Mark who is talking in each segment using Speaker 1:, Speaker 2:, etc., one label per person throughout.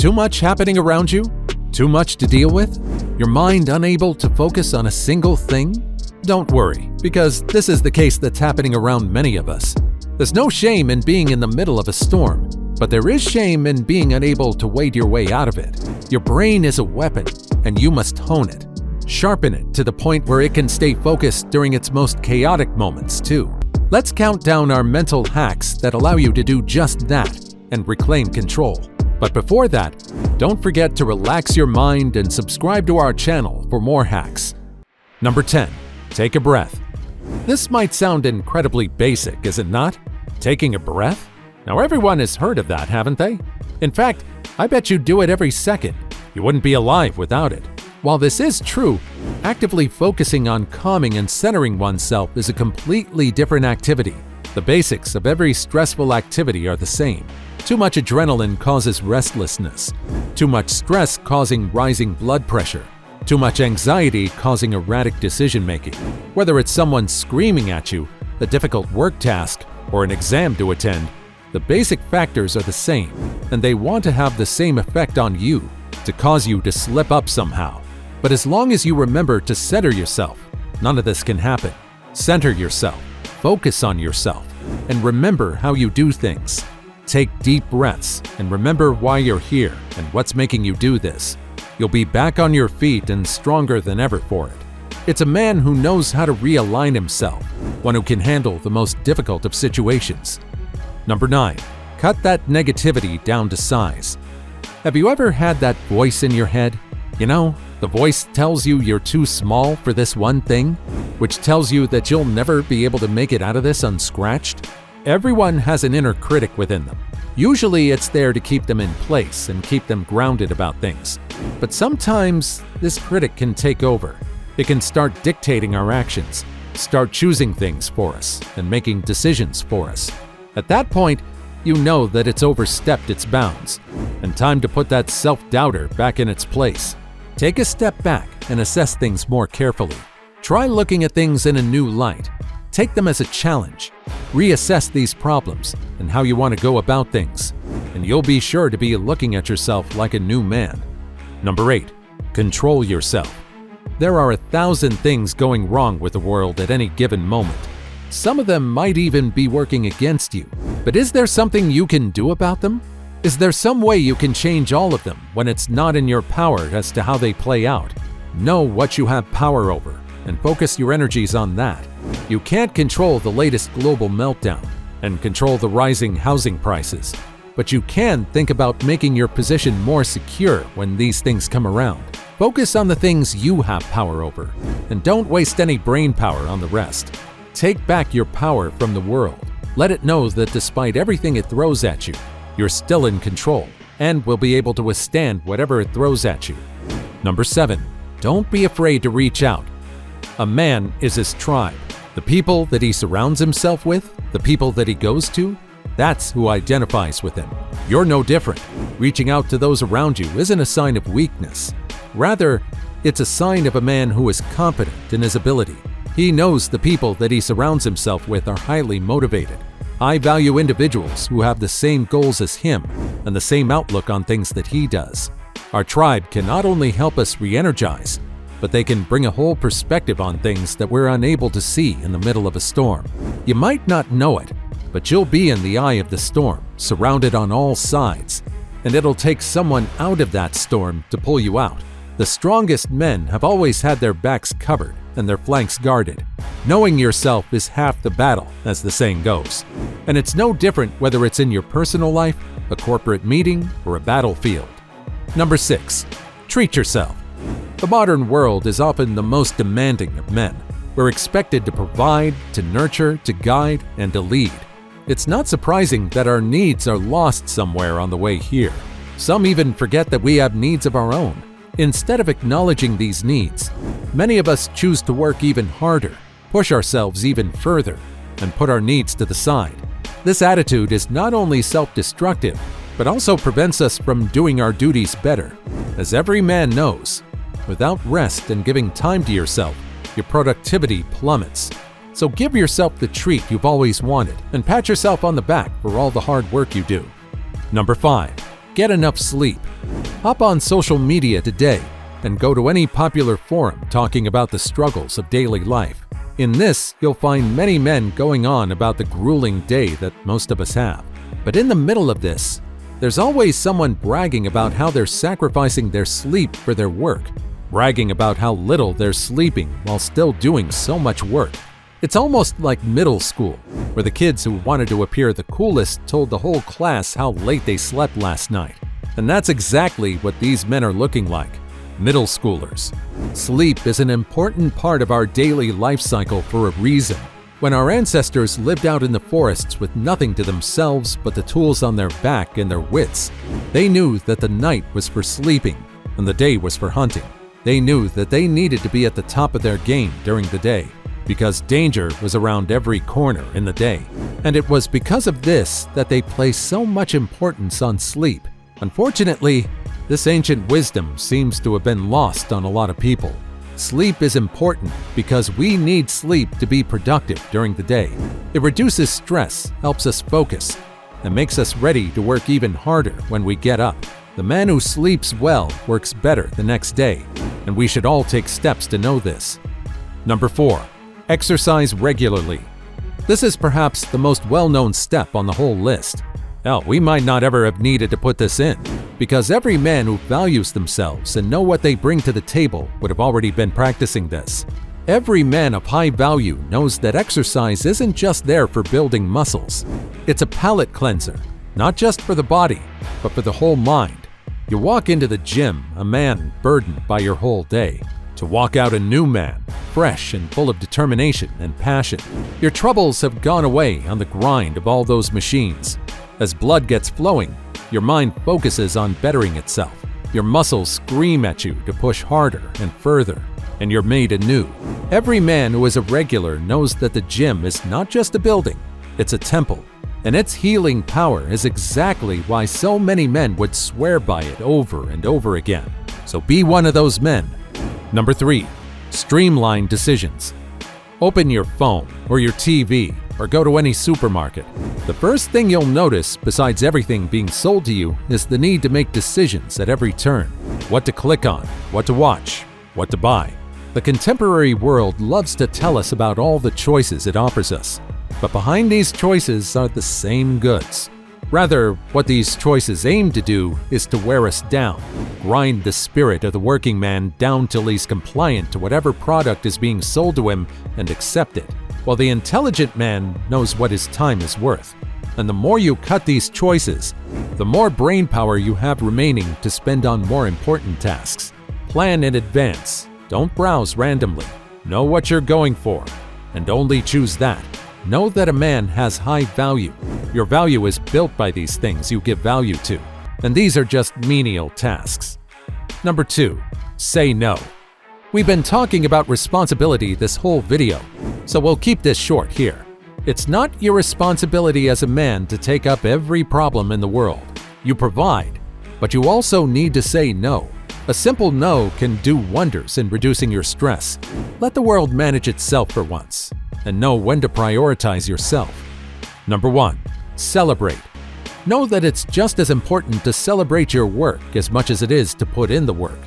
Speaker 1: Too much happening around you? Too much to deal with? Your mind unable to focus on a single thing? Don't worry, because this is the case that's happening around many of us. There's no shame in being in the middle of a storm, but there is shame in being unable to wade your way out of it. Your brain is a weapon, and you must hone it. Sharpen it to the point where it can stay focused during its most chaotic moments, too. Let's count down our mental hacks that allow you to do just that and reclaim control. But before that, don't forget to relax your mind and subscribe to our channel for more hacks. Number 10. Take a breath. This might sound incredibly basic, is it not? Taking a breath? Now everyone has heard of that, haven't they? In fact, I bet you do it every second. You wouldn't be alive without it. While this is true, actively focusing on calming and centering oneself is a completely different activity. The basics of every stressful activity are the same. Too much adrenaline causes restlessness. Too much stress causing rising blood pressure. Too much anxiety causing erratic decision-making. Whether it's someone screaming at you, a difficult work task, or an exam to attend, the basic factors are the same, and they want to have the same effect on you, to cause you to slip up somehow. But as long as you remember to center yourself, none of this can happen. Center yourself, focus on yourself, and remember how you do things. Take deep breaths and remember why you're here and what's making you do this. You'll be back on your feet and stronger than ever for it. It's a man who knows how to realign himself, one who can handle the most difficult of situations. Number 9. Cut that negativity down to size. Have you ever had that voice in your head? You know, the voice tells you you're too small for this one thing, which tells you that you'll never be able to make it out of this unscratched. Everyone has an inner critic within them. Usually it's there to keep them in place and keep them grounded about things. But sometimes this critic can take over. It can start dictating our actions, start choosing things for us, and making decisions for us. At that point, you know that it's overstepped its bounds, and time to put that self-doubter back in its place. Take a step back and assess things more carefully. Try looking at things in a new light. Take them as a challenge. Reassess these problems and how you want to go about things, and you'll be sure to be looking at yourself like a new man. Number 8. Control yourself. There are 1,000 things going wrong with the world at any given moment. Some of them might even be working against you. But is there something you can do about them? Is there some way you can change all of them when it's not in your power as to how they play out? Know what you have power over and focus your energies on that. You can't control the latest global meltdown and control the rising housing prices, but you can think about making your position more secure when these things come around. Focus on the things you have power over, and don't waste any brain power on the rest. Take back your power from the world. Let it know that despite everything it throws at you, you're still in control and will be able to withstand whatever it throws at you. Number 7. Don't be afraid to reach out. A man is his tribe. The people that he surrounds himself with, the people that he goes to, that's who identifies with him. You're no different. Reaching out to those around you isn't a sign of weakness. Rather, it's a sign of a man who is confident in his ability. He knows the people that he surrounds himself with are highly motivated, high-value individuals who have the same goals as him and the same outlook on things that he does. Our tribe can not only help us re-energize, but they can bring a whole perspective on things that we're unable to see in the middle of a storm. You might not know it, but you'll be in the eye of the storm, surrounded on all sides, and it'll take someone out of that storm to pull you out. The strongest men have always had their backs covered and their flanks guarded. Knowing yourself is half the battle, as the saying goes. And it's no different whether it's in your personal life, a corporate meeting, or a battlefield. Number 6. Treat yourself. The modern world is often the most demanding of men. We're expected to provide, to nurture, to guide, and to lead. It's not surprising that our needs are lost somewhere on the way here. Some even forget that we have needs of our own. Instead of acknowledging these needs, many of us choose to work even harder, push ourselves even further, and put our needs to the side. This attitude is not only self-destructive, but also prevents us from doing our duties better. As every man knows, without rest and giving time to yourself, your productivity plummets. So give yourself the treat you've always wanted and pat yourself on the back for all the hard work you do. Number 5. get enough sleep. Hop on social media today and go to any popular forum talking about the struggles of daily life. In this, you'll find many men going on about the grueling day that most of us have. But in the middle of this, there's always someone bragging about how they're sacrificing their sleep for their work, bragging about how little they're sleeping while still doing so much work. It's almost like middle school, where the kids who wanted to appear the coolest told the whole class how late they slept last night. And that's exactly what these men are looking like. Middle schoolers. Sleep is an important part of our daily life cycle for a reason. When our ancestors lived out in the forests with nothing to themselves but the tools on their back and their wits, they knew that the night was for sleeping and the day was for hunting. They knew that they needed to be at the top of their game during the day, because danger was around every corner in the day. And it was because of this that they placed so much importance on sleep. Unfortunately, this ancient wisdom seems to have been lost on a lot of people. Sleep is important because we need sleep to be productive during the day. It reduces stress, helps us focus, and makes us ready to work even harder when we get up. The man who sleeps well works better the next day, and we should all take steps to know this. Number 4. Exercise regularly. This is perhaps the most well-known step on the whole list. Hell, we might not ever have needed to put this in, because every man who values themselves and know what they bring to the table would have already been practicing this. Every man of high value knows that exercise isn't just there for building muscles. It's a palate cleanser, not just for the body, but for the whole mind. You walk into the gym a man burdened by your whole day, to walk out a new man, fresh and full of determination and passion. Your troubles have gone away on the grind of all those machines. As blood gets flowing, your mind focuses on bettering itself. Your muscles scream at you to push harder and further, and you're made anew. Every man who is a regular knows that the gym is not just a building, it's a temple, and its healing power is exactly why so many men would swear by it over and over again. So be one of those men. Number 3. Streamline decisions. Open your phone or your TV or go to any supermarket. The first thing you'll notice, besides everything being sold to you, is the need to make decisions at every turn. What to click on, what to watch, what to buy. The contemporary world loves to tell us about all the choices it offers us, but behind these choices are the same goods. Rather, what these choices aim to do is to wear us down, grind the spirit of the working man down till he's compliant to whatever product is being sold to him and accept it, while the intelligent man knows what his time is worth. And the more you cut these choices, the more brain power you have remaining to spend on more important tasks. Plan in advance. Don't browse randomly. Know what you're going for, and only choose that. Know that a man has high value. Your value is built by these things you give value to, and these are just menial tasks. Number 2. Say no. We've been talking about responsibility this whole video, so we'll keep this short here. It's not your responsibility as a man to take up every problem in the world. You provide, but you also need to say no. A simple no can do wonders in reducing your stress. Let the world manage itself for once, and know when to prioritize yourself. Number 1. Celebrate. Know that it's just as important to celebrate your work as much as it is to put in the work.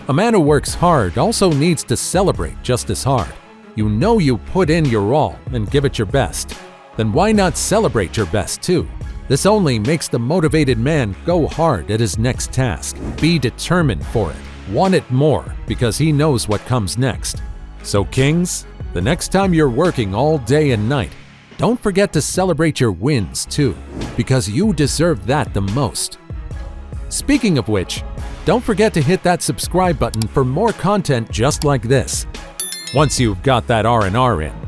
Speaker 1: A man who works hard also needs to celebrate just as hard. You know you put in your all and give it your best. Then why not celebrate your best too? This only makes the motivated man go hard at his next task. Be determined for it. Want it more because he knows what comes next. So kings, the next time you're working all day and night, don't forget to celebrate your wins too, because you deserve that the most. Speaking of which, don't forget to hit that subscribe button for more content just like this. Once you've got that R&R in,